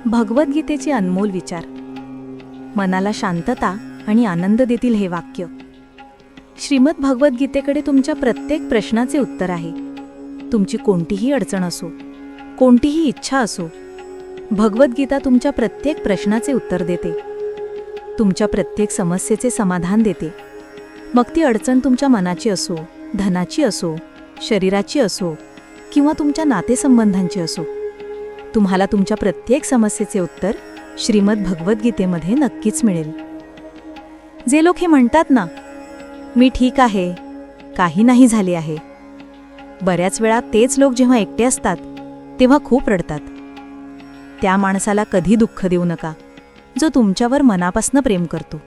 भगवद्गीतेचे अनमोल विचार, मनाला शांतता आणि आनंद देतील हे वाक्य. श्रीमद भगवद्गीतेकडे तुमच्या प्रत्येक प्रश्नाचे उत्तर आहे. तुमची कोणतीही अडचण असो, कोणतीही इच्छा असो, भगवद्गीता तुमच्या प्रत्येक प्रश्नाचे उत्तर देते. तुमच्या प्रत्येक समस्येचे समाधान देते. मग ती अडचण तुमच्या मनाची असो, धनाची असो, शरीराची असो किंवा तुमच्या नातेसंबंधांची असो. तुम्हाला तुमच्या प्रत्येक समस्येचे उत्तर श्रीमद भगवद्गीतेमध्ये नक्कीच मिळेल. जे लोक हे म्हणतात ना, मी ठीक आहे, काही नाही झाले आहे, बऱ्याच वेळा तेच लोक जेव्हा एकटे असतात तेव्हा खूप रडतात. त्या माणसाला कधी दुःख देऊ नका जो तुमच्यावर मनापासून प्रेम करतो.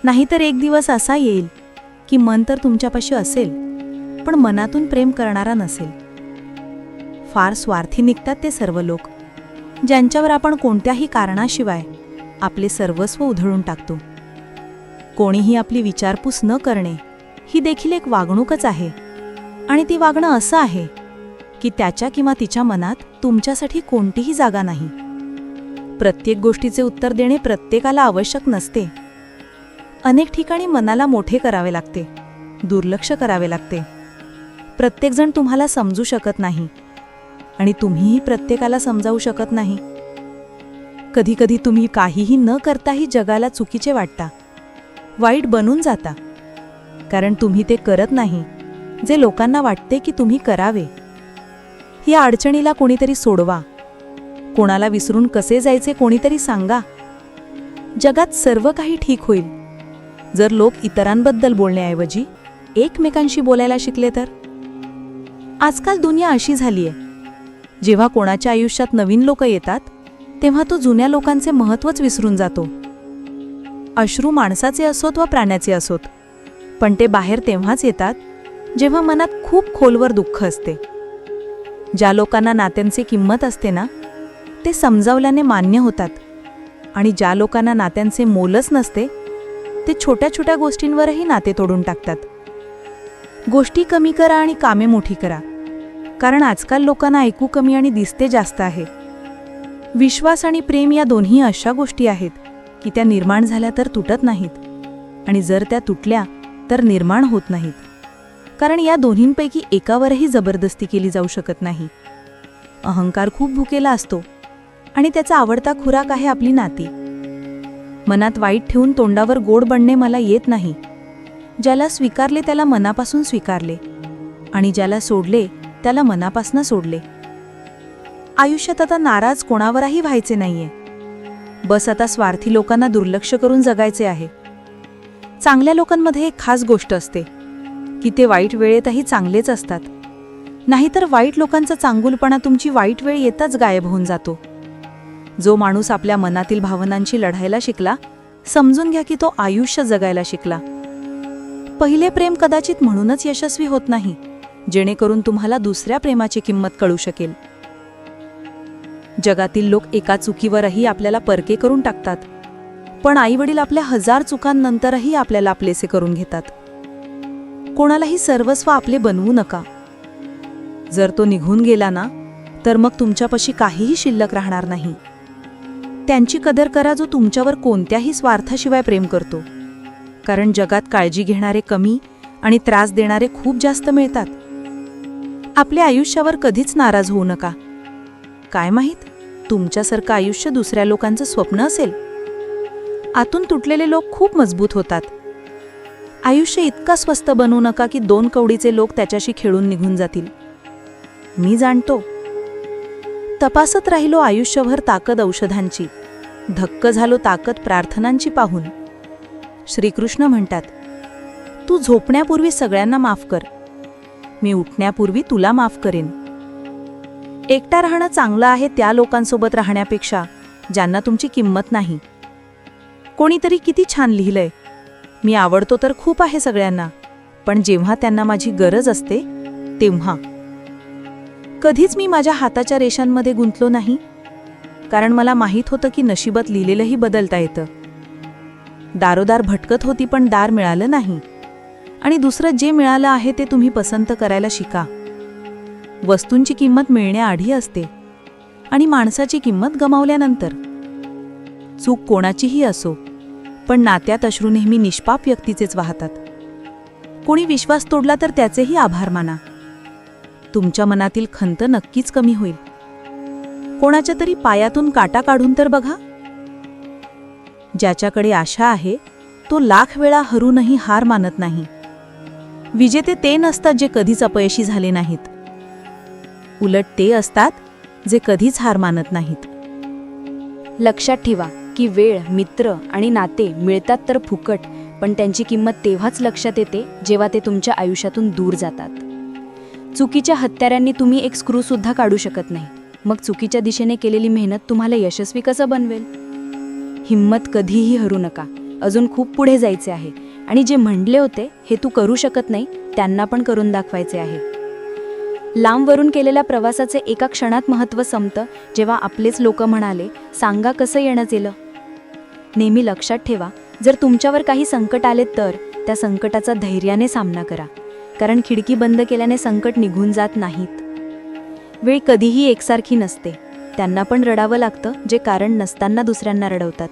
नाहीतर एक दिवस असा येईल की मन तर तुमच्यापाशी असेल पण मनातून प्रेम करणारा नसेल. फार स्वार्थी निघतात ते सर्व लोक ज्यांच्यावर आपण कोणत्याही कारणाशिवाय आपले सर्वस्व उधळून टाकतो. कोणीही आपली विचारपूस न करणे ही देखील एक वागणूकच आहे. आणि ती वागणं असं आहे की त्याच्या किंवा तिच्या मनात तुमच्यासाठी कोणतीही जागा नाही. प्रत्येक गोष्टीचे उत्तर देणे प्रत्येकाला आवश्यक नसते. अनेक ठिकाणी मनाला मोठे करावे लागते, दुर्लक्ष करावे लागते. प्रत्येकजण तुम्हाला समजू शकत नाही आणि तुम्हीही प्रत्येकाला समजावू शकत नाही. कधीकधी तुम्ही काहीही न करताही जगाला चुकीचे वाटता, वाईट बनून जाता, कारण तुम्ही ते करत नाही जे लोकांना वाटते की तुम्ही करावे. या अडचणीला कोणीतरी सोडवा. कोणाला विसरून कसे जायचे कोणीतरी सांगा. जगात सर्व काही ठीक होईल जर लोक इतरांबद्दल बोलण्याऐवजी एकमेकांशी बोलायला शिकले तर. आजकाल दुनिया अशी झालीय, जेव्हा कोणाच्या आयुष्यात नवीन लोक येतात तेव्हा तो जुन्या लोकांचे महत्त्वच विसरून जातो. अश्रू माणसाचे असोत वा प्राण्याचे असोत, पण ते बाहेर तेव्हाच येतात जेव्हा मनात खूप खोलवर दुःख असते. ज्या लोकांना नात्यांची किंमत असते ना, ते समजावल्याने मान्य होतात. आणि ज्या लोकांना नात्यांचे मोलच नसते ते छोट्या छोट्या गोष्टींवरही नाते तोडून टाकतात. गोष्टी कमी करा आणि कामे मोठी करा, कारण आजकाल लोकांना ऐकू कमी आणि दिसते जास्त आहे. विश्वास आणि प्रेम या दोन्ही अशा गोष्टी आहेत की त्या निर्माण झाल्या तर तुटत नाहीत आणि जर त्या तुटल्या तर निर्माण होत नाहीत. कारण या दोन्हींपैकी एकावरही जबरदस्ती केली जाऊ शकत नाही. अहंकार खूप भुकेला असतो आणि त्याचा आवडता खुराक आहे आपली नाती. मनात वाईट ठेवून तोंडावर गोड बनणे मला येत नाही. ज्याला स्वीकारले त्याला मनापासून स्वीकारले आणि ज्याला सोडले त्याला मनापासून सोडले. आयुष्यात आता नाराज कोणावरही व्हायचे नाहीये. बस आता स्वार्थी लोकांना दुर्लक्ष करून जगायचे आहे. चांगल्या लोकांमध्ये एक खास गोष्ट असते की ते वाईट वेळेतही चांगलेच असतात. नाहीतर वाईट लोकांचा चांगुलपणा तुमची वाईट वेळ येताच गायब होऊन जातो. जो माणूस आपल्या मनातील भावनांशी लढायला शिकला, समजून घ्या की तो आयुष्य जगायला शिकला. पहिले प्रेम कदाचित म्हणूनच यशस्वी होत नाही जेणेकरून तुम्हाला दुसऱ्या प्रेमाची किंमत कळू शकेल. जगातील लोक एका चुकीवरही आपल्याला परके करून टाकतात, पण आईवडील आपल्या 1000 चुकांनंतरही आपल्याला आपलेसे करून घेतात. कोणालाही सर्वस्व आपले बनवू नका. जर तो निघून गेला ना, तर मग तुमच्यापाशी काहीही शिल्लक राहणार नाही. त्यांची कदर करा जो तुमच्यावर कोणत्याही स्वार्थाशिवाय प्रेम करतो, कारण जगात काळजी घेणारे कमी आणि त्रास देणारे खूप जास्त मिळतात. आपल्या आयुष्यावर कधीच नाराज होऊ नका. काय माहीत, तुमच्यासारखं आयुष्य दुसऱ्या लोकांचं स्वप्न असेल. आतून तुटलेले लोक खूप मजबूत होतात. आयुष्य इतका स्वस्त बनवू नका की 2 कवडीचे लोक त्याच्याशी खेळून निघून जातील. मी जाणतो. तपासत राहिलो आयुष्यभर ताकद औषधांची, धक्क झालो ताकद प्रार्थनांची पाहून. श्रीकृष्ण म्हणतात, तू झोपण्यापूर्वी सगळ्यांना माफ कर, मी उठण्यापूर्वी तुला माफ करेन. एकटा राहणं चांगलं आहे त्या लोकांसोबत राहण्यापेक्षा ज्यांना तुमची किंमत नाही. कोणीतरी किती छान लिहिलंय, मी आवडतो तर खूप आहे सगळ्यांना, पण जेव्हा त्यांना माझी गरज असते तेव्हा. कधीच मी माझ्या हाताच्या रेषांमध्ये गुंतलो नाही, कारण मला माहीत होतं की नशिबात लिहिलेलंही बदलता येतं. दारोदार भटकत होती पण दार मिळालं नाही. आणि दुसरं जे मिळालं आहे ते तुम्ही पसंत करायला शिका. वस्तूंची किंमत मिळण्याआधी असते, आणि माणसाची किंमत गमावल्यानंतर. चूक कोणाचीही असो, पण नात्यात अश्रू नेहमी निष्पाप व्यक्तीचेच वाहतात. कोणी विश्वास तोडला तर त्याचेही आभार माना. तुमच्या मनातील खंत नक्कीच कमी होईल. कोणाच्या तरी पायातून काटा काढून तर बघा. ज्याच्याकडे आशा आहे तो लाख वेळा हरूनही हार मानत नाही. विजेते ते नसतात जे कधीच अपयशी झाले नाहीत. उलट ते असतात जे कधीच हार मानत नाहीत. लक्षात ठेवा की वेळ, मित्र आणि नाते मिळतात तर फुकट, पण त्यांची किंमत तेव्हाच लक्षात येते जेव्हा ते तुमच्या आयुष्यातून दूर जातात. चुकीच्या हत्यारांनी तुम्ही एक स्क्रू सुद्धा काढू शकत नाही. मग चुकीच्या दिशेने केलेली मेहनत तुम्हाला यशस्वी कसं बनवेल? हिम्मत कधीही हरू नका. अजून खूप पुढे जायचे आहे आणि जे म्हणले होते हे तू करू शकत नाही, त्यांना पण करून दाखवायचे आहे. लांबवरून केलेल्या प्रवासाचे एका क्षणात महत्त्व संपतं जेव्हा आपलेच लोक म्हणाले, सांगा कसं येणंच येलं. नेहमी लक्षात ठेवा, जर तुमच्यावर काही संकट आले तर त्या संकटाचा धैर्याने सामना करा, कारण खिडकी बंद केल्याने संकट निघून जात नाहीत. वेळ कधीही एकसारखी नसते. त्यांना पण रडावं लागतं जे कारण नसताना दुसऱ्यांना रडवतात.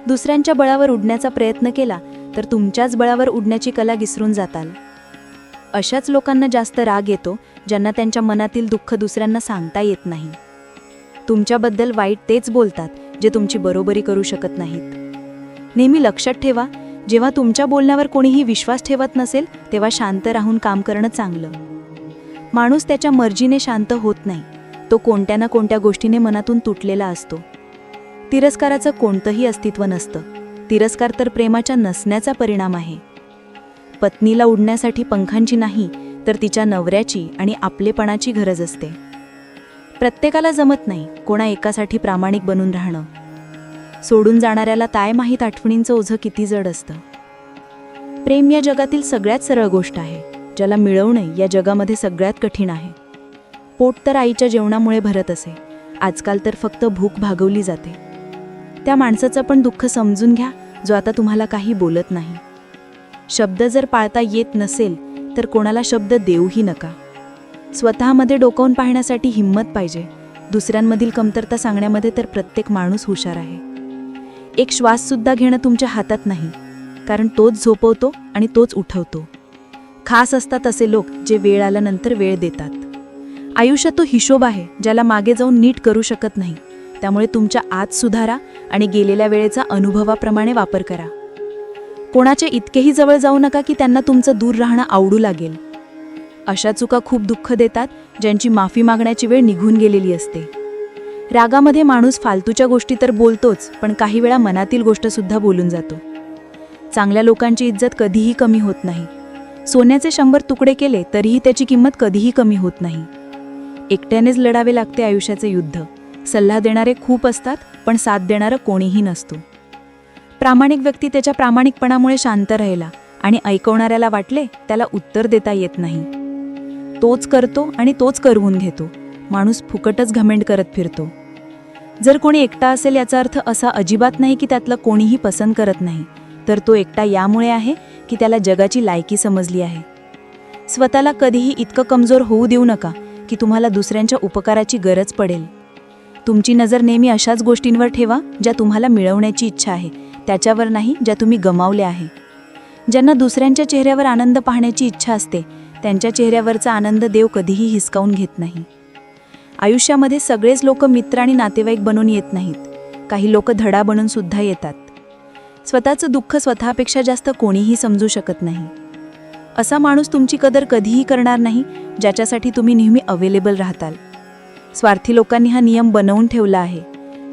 दुसऱ्यांच्या बळावर उडण्याचा प्रयत्न केला तर तुमच्याच बळावर उडण्याची कला विसरून जाताल. अशाच लोकांना जास्त राग येतो ज्यांना त्यांच्या मनातील दुःख दुसऱ्यांना सांगता येत नाही. तुमच्याबद्दल वाईट तेच बोलतात जे तुमची बरोबरी करू शकत नाहीत. नेहमी लक्षात ठेवा, जेव्हा तुमच्या बोलण्यावर कोणीही विश्वास ठेवत नसेल तेव्हा शांत राहून काम करणं चांगलं. माणूस त्याच्या मर्जीने शांत होत नाही. तो कोणत्या ना कोणत्या गोष्टीने मनातून तुटलेला असतो. तिरस्काराचं कोणतंही अस्तित्व नसतं. तिरस्कार तर प्रेमाच्या नसण्याचा परिणाम आहे. पत्नीला उडण्यासाठी पंखांची नाही तर तिच्या नवऱ्याची आणि आपलेपणाची गरज असते. प्रत्येकाला जमत नाही कोणा एकासाठी प्रामाणिक बनून राहणं. सोडून जाणाऱ्याला काय माहीत आठवणींचं ओझं किती जड असतं. प्रेम या जगातील सगळ्यात सरळ गोष्ट आहे. ज्याला मिळवणे या जगामध्ये सगळ्यात कठीण आहे. पोट तर आईच्या जेवणामुळे भरत असे. आजकाल तर फक्त भूक भागवली जाते. त्या माणसाचं पण दुःख समजून घ्या जो आता तुम्हाला काही बोलत नाही. शब्द जर पाळता येत नसेल तर कोणाला शब्द देऊही नका. स्वतःमध्ये डोकावून पाहण्यासाठी हिंमत पाहिजे. दुसऱ्यांमधील कमतरता सांगण्यामध्ये तर प्रत्येक माणूस हुशार आहे. एक श्वाससुद्धा घेणं तुमच्या हातात नाही, कारण तोच झोपवतो आणि तोच उठवतो. खास असतात असे लोक जे वेळ आल्यानंतर वेळ देतात. आयुष्यात तो हिशोब आहे ज्याला मागे जाऊन नीट करू शकत नाही. त्यामुळे तुमच्या आत सुधारा आणि गेलेल्या वेळेचा अनुभवाप्रमाणे वापर करा. कोणाचे इतकेही जवळ जाऊ नका की त्यांना तुमचं दूर राहणं आवडू लागेल. अशा चुका खूप दुःख देतात ज्यांची माफी मागण्याची वेळ निघून गेलेली असते. रागामध्ये माणूस फालतूच्या गोष्टी तर बोलतोच, पण काही वेळा मनातील गोष्टसुद्धा बोलून जातो. चांगल्या लोकांची इज्जत कधीही कमी होत नाही. सोन्याचे 100 तुकडे केले तरीही त्याची किंमत कधीही कमी होत नाही. एकट्यानेच लढावे लागते आयुष्याचे युद्ध. सल्ला देणारे खूप असतात, पण साथ देणारं कोणीही नसतो. प्रामाणिक व्यक्ती त्याच्या प्रामाणिकपणामुळे शांत राहिला आणि ऐकवणाऱ्याला वाटले त्याला उत्तर देता येत नाही. तोच करतो आणि तोच करवून घेतो. माणूस फुकटच घमेंड करत फिरतो. जर कोणी एकटा असेल याचा अर्थ असा अजिबात नाही की त्यातलं कोणीही पसंत करत नाही, तर तो एकटा यामुळे आहे की त्याला जगाची लायकी समजली आहे. स्वतःला कधीही इतकं कमजोर होऊ देऊ नका की तुम्हाला दुसऱ्यांच्या उपकाराची गरज पडेल. तुमची नजर नेहमी अशाच गोष्टींवर ठेवा ज्या तुम्हाला मिळवण्याची इच्छा आहे, त्याच्यावर नाही ज्या तुम्ही गमावल्या आहे. ज्यांना दुसऱ्यांच्या चेहऱ्यावर आनंद पाहण्याची इच्छा असते त्यांच्या चेहऱ्यावरचा आनंद देव कधीही हिसकावून घेत नाही. आयुष्यामध्ये सगळेच लोक मित्र आणि नातेवाईक बनून येत नाहीत. काही लोक धडा बनून सुद्धा येतात. स्वतःचं दुःख स्वतःपेक्षा जास्त कोणीही समजू शकत नाही. असा माणूस तुमची कदर कधीही करणार नाही ज्याच्यासाठी तुम्ही नेहमी अवेलेबल राहताल. स्वार्थी लोकांनी हा नियम बनवून ठेवला आहे.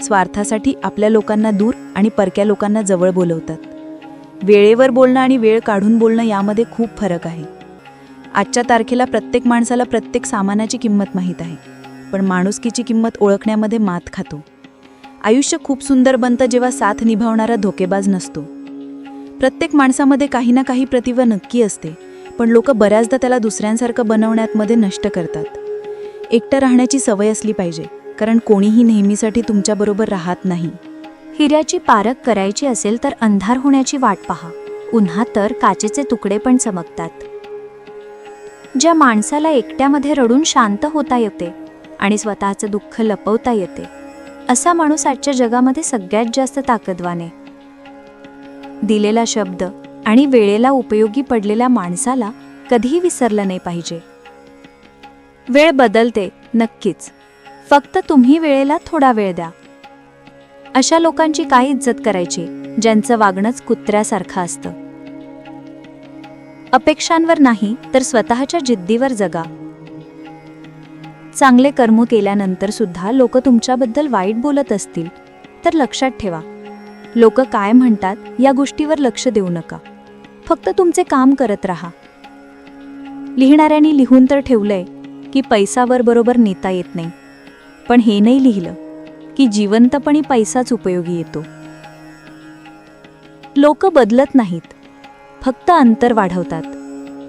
स्वार्थासाठी आपल्या लोकांना दूर आणि परक्या लोकांना जवळ बोलवतात. वेळेवर बोलणं आणि वेळ काढून बोलणं यामध्ये खूप फरक आहे. आजच्या तारखेला प्रत्येक माणसाला प्रत्येक सामानाची किंमत माहीत आहे, पण माणुसकीची किंमत ओळखण्यामध्ये मात खातो. आयुष्य खूप सुंदर बनतं जेव्हा साथ निभावणारा धोकेबाज नसतो. प्रत्येक माणसामध्ये काही ना काही प्रतिभा नक्की असते, पण लोक बऱ्याचदा त्याला दुसऱ्यांसारखं बनवण्यामध्ये नष्ट करतात. एकटं राहण्याची सवय असली पाहिजे, कारण कोणीही नेहमीसाठी तुमच्याबरोबर राहत नाही. हिऱ्याची पारख करायची असेल तर अंधार होण्याची वाट पहा. उन्हात तर काचेचे तुकडे पण चमकतात. ज्या माणसाला एकट्यामध्ये रडून शांत होता येते आणि स्वतःचं दुःख लपवता येते, असा माणूस आजच्या जगामध्ये सगळ्यात जास्त ताकदवान आहे. दिलेला शब्द आणि वेळेला उपयोगी पडलेल्या माणसाला कधीही विसरलं नाही पाहिजे. वेळ बदलते नक्कीच, फक्त तुम्ही वेळेला थोडा वेळ द्या. अशा लोकांची काय इज्जत करायची ज्यांचं वागणंच कुत्र्यासारखं असतं. अपेक्षांवर नाही तर स्वतःच्या जिद्दीवर जगा. चांगले कर्म केल्यानंतर सुद्धा लोक तुमच्याबद्दल वाईट बोलत असतील तर लक्षात ठेवा, लोक काय म्हणतात या गोष्टीवर लक्ष देऊ नका. फक्त तुमचे काम करत राहा. लिहिणाऱ्यांनी लिहून तर ठेवलंय की पैसावर बरोबर नेता येत नाही, पण हे नाही लिहिलं की जिवंतपणी पैसाच उपयोगी येतो. लोक बदलत नाहीत, फक्त अंतर वाढवतात.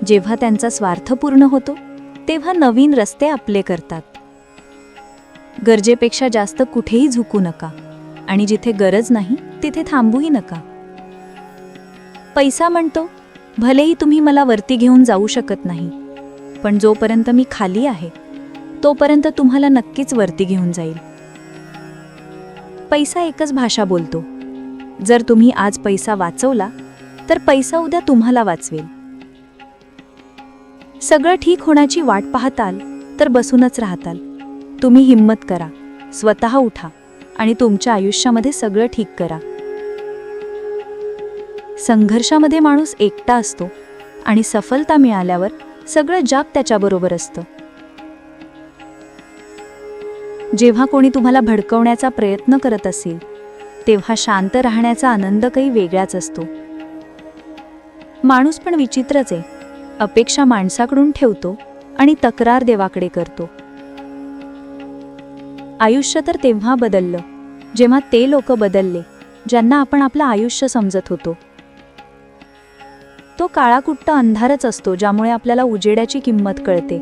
जेव्हा त्यांचा स्वार्थ पूर्ण होतो तेव्हा नवीन रस्ते आपले करतात. गरजेपेक्षा जास्त कुठेही झुकू नका आणि जिथे गरज नाही तिथे थांबूही नका. पैसा म्हणतो, भलेही तुम्ही मला वरती घेऊन जाऊ शकत नाही, पण जोपर्यंत मी खाली आहे तोपर्यंत तुम्हाला नक्कीच वरती घेऊन जाईल. पैसा एकच भाषा बोलतो. जर तुम्ही आज पैसा वाचवला तर पैसा उद्या तुम्हाला वाचवेल. सगळं ठीक होण्याची वाट पाहताल तर बसूनच राहताल. तुम्ही हिम्मत करा, स्वतः उठा आणि तुमच्या आयुष्यामध्ये सगळं ठीक करा. संघर्षामध्ये माणूस एकटा असतो आणि सफलता मिळाल्यावर सगळं जग त्याच्याबरोबर असतं. जेव्हा कोणी तुम्हाला भडकवण्याचा प्रयत्न करत असेल तेव्हा शांत राहण्याचा आनंद काही वेगळाच असतो. माणूस पण विचित्रच आहे. अपेक्षा माणसाकडून ठेवतो आणि तक्रार देवाकडे करतो. आयुष्य तर तेव्हा बदललं जेव्हा ते लोक बदलले ज्यांना आपण आपलं आयुष्य समजत होतो. तो काळाकुट्ट अंधारच असतो ज्यामुळे आपल्याला उजेडाची किंमत कळते.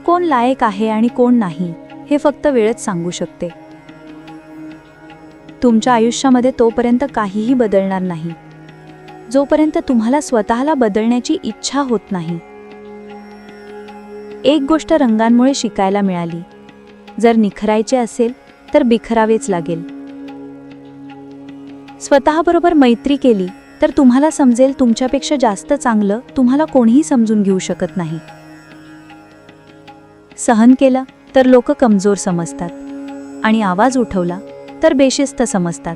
कोण लायक आहे आणि कोण नाही हे फक्त वेळच सांगू शकते. तुमच्या आयुष्यामध्ये तोपर्यंत काहीही बदलणार नाही जोपर्यंत तुम्हाला स्वतःला बदलण्याची इच्छा होत नाही. एक गोष्ट रंगांमुळे शिकायला मिळाली, जर निखरायचे असेल तर बिखरावेच लागेल. स्वतःबरोबर मैत्री केली तर तुम्हाला समजेल तुमच्यापेक्षा जास्त चांगलं तुम्हाला कोणीही समजून घेऊ शकत नाही. सहन केलं तर लोक कमजोर समजतात आणि आवाज उठवला तर बेशिस्त समजतात.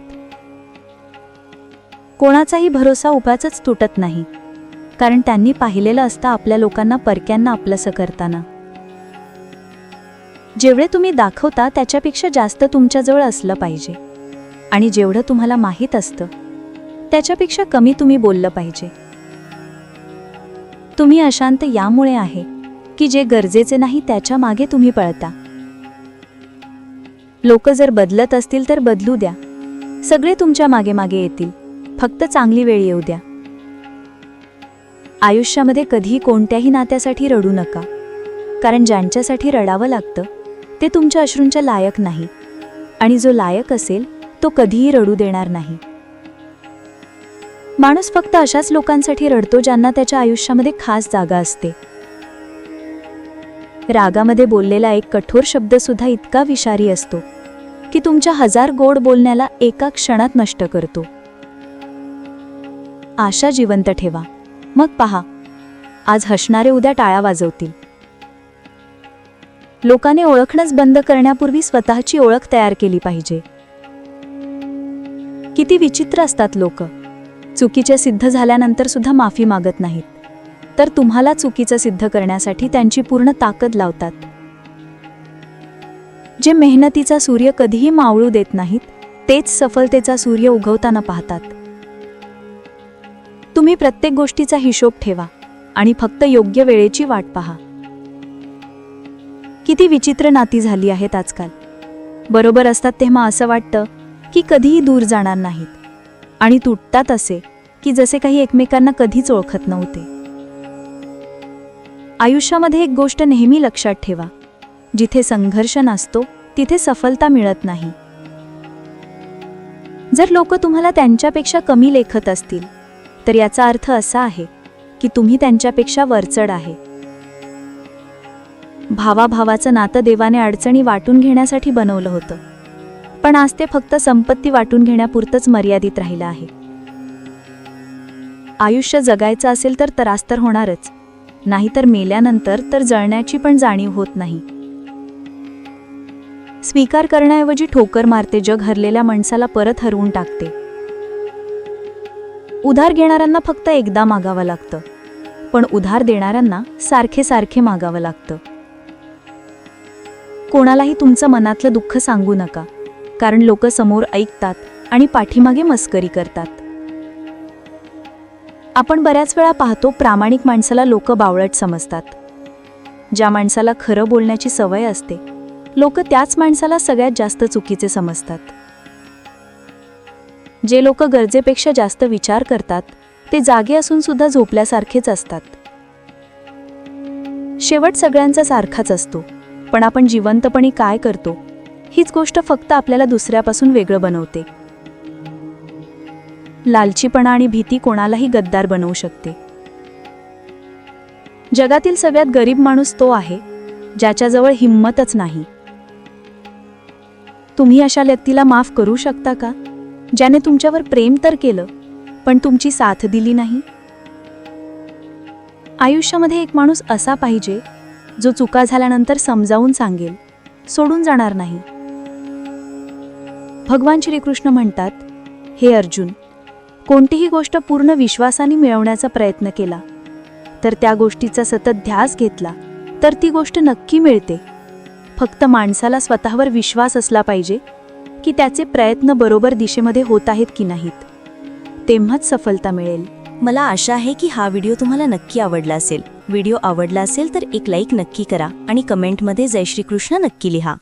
कोणाचाही भरोसा उपाचच तुटत नाही, कारण त्यांनी पाहिलेलं असतं आपल्या लोकांना परक्यांना आपलंसं करताना. जेवढे तुम्ही दाखवता त्याच्यापेक्षा जास्त तुमच्याजवळ असलं पाहिजे आणि जेवढं तुम्हाला माहीत असतं त्याच्यापेक्षा कमी तुम्ही बोललं पाहिजे. तुम्ही अशांत यामुळे आहे की जे गरजेचे नाही त्याच्या मागे तुम्ही पळता. लोक जर बदलत असतील तर बदलू द्या. सगळे तुमच्या मागे मागे येतील, फक्त चांगली वेळ येऊ द्या. आयुष्यामध्ये कधीही कोणत्याही नात्यासाठी रडू नका, कारण ज्यांच्यासाठी रडावं लागतं ते तुमच्या अश्रूंच्या लायक नाही आणि जो लायक असेल तो कधीही रडू देणार नाही. माणूस फक्त अशाच लोकांसाठी रडतो ज्यांना त्याच्या आयुष्यामध्ये खास जागा असते. रागामध्ये बोललेला एक कठोर शब्द सुद्धा इतका विषारी असतो की तुमच्या 1000 गोड बोलण्याला एका क्षणात नष्ट करतो. आशा जिवंत ठेवा, मग पहा, आज हसणारे उद्या टाळ्या वाजवतील. लोकांनी ओळखणंच बंद करण्यापूर्वी स्वतःची ओळख तयार केली पाहिजे. किती विचित्र असतात लोक. चुकीचे सिद्ध झाल्यानंतर सुद्धा माफी मागत नाहीत, तर तुम्हाला चुकीचं सिद्ध करण्यासाठी त्यांची पूर्ण ताकद लावतात. जे मेहनतीचा सूर्य कधीही मावळू देत नाहीत तेच सफलतेचा सूर्य उगवताना पाहतात. तुम्ही प्रत्येक गोष्टीचा हिशोब ठेवा आणि फक्त योग्य वेळेची वाट पहा. किती विचित्र नाती झाली आहेत आजकाल. बरोबर असतात तेव्हा असं वाटतं की कधीही दूर जाणार नाहीत आणि तुटतात असे की जसे काही एकमेकांना कधीच ओळखत नव्हते. आयुष्यामध्ये एक गोष्ट नेहमी लक्षात ठेवा, जिथे संघर्ष नसतो तिथे सफलता मिळत नाही. जर लोक तुम्हाला त्यांच्यापेक्षा कमी लेखत असतील तर याचा अर्थ असा आहे की तुम्ही त्यांच्यापेक्षा वरचढ आहे. भावाभावाचं नातं देवाने अडचणी वाटून घेण्यासाठी बनवलं होतं, पण आज ते फक्त संपत्ती वाटून घेण्यापुरतंच मर्यादित राहिलं आहे. आयुष्य जगायचं असेल तर त्रास तर होणारच, नाहीतर मेल्यानंतर तर जळण्याची पण जाणीव होत नाही. स्वीकार करण्याऐवजी ठोकर मारते जग, हरलेल्या माणसाला परत हरवून टाकते. उधार घेणाऱ्यांना फक्त एकदा मागावं लागतं, पण उधार देणाऱ्यांना सारखे सारखे मागावं लागतं. कोणालाही तुमचं मनातलं दुःख सांगू नका, कारण लोक समोर ऐकतात आणि पाठीमागे मस्करी करतात. आपण बऱ्याच वेळा पाहतो, प्रामाणिक माणसाला लोक बावळट समजतात. ज्या माणसाला खरं बोलण्याची सवय असते, लोक त्याच माणसाला सगळ्यात जास्त चुकीचे समजतात. जे लोक गरजेपेक्षा जास्त विचार करतात, ते जागे असून सुद्धा झोपल्यासारखेच असतात. शेवट सगळ्यांचा सारखाच असतो, पण आपण जिवंतपणी काय करतो हीच गोष्ट फक्त आपल्याला दुसऱ्यापासून वेगळं बनवते. लालचीपणा आणि भीती कोणालाही गद्दार बनवू शकते. जगातील सगळ्यात गरीब माणूस तो आहे ज्याच्याजवळ हिंमतच नाही. तुम्ही अशा व्यक्तीला माफ करू शकता का, ज्याने तुमच्यावर प्रेम तर केलं पण तुमची साथ दिली नाही? आयुष्यामध्ये एक माणूस असा पाहिजे जो चुका झाल्यानंतर समजावून सांगेल, सोडून जाणार नाही. भगवान श्रीकृष्ण म्हणतात, हे अर्जुन, कोणतीही गोष्ट पूर्ण विश्वासाने मिळवण्याचा प्रयत्न केला तर त्या गोष्टीचा सतत ध्यास घेतला तर ती गोष्ट नक्की मिळते. फक्त माणसाला स्वतःवर विश्वास असला पाहिजे की त्याचे प्रयत्न बरोबर दिशेमध्ये होत आहेत की नाहीत, तेव्हाच सफलता मिळेल. मला आशा आहे की हा व्हिडिओ तुम्हाला नक्की आवडला असेल. व्हिडिओ आवडला असेल तर एक लाईक नक्की करा आणि कमेंटमध्ये जय श्रीकृष्ण नक्की लिहा.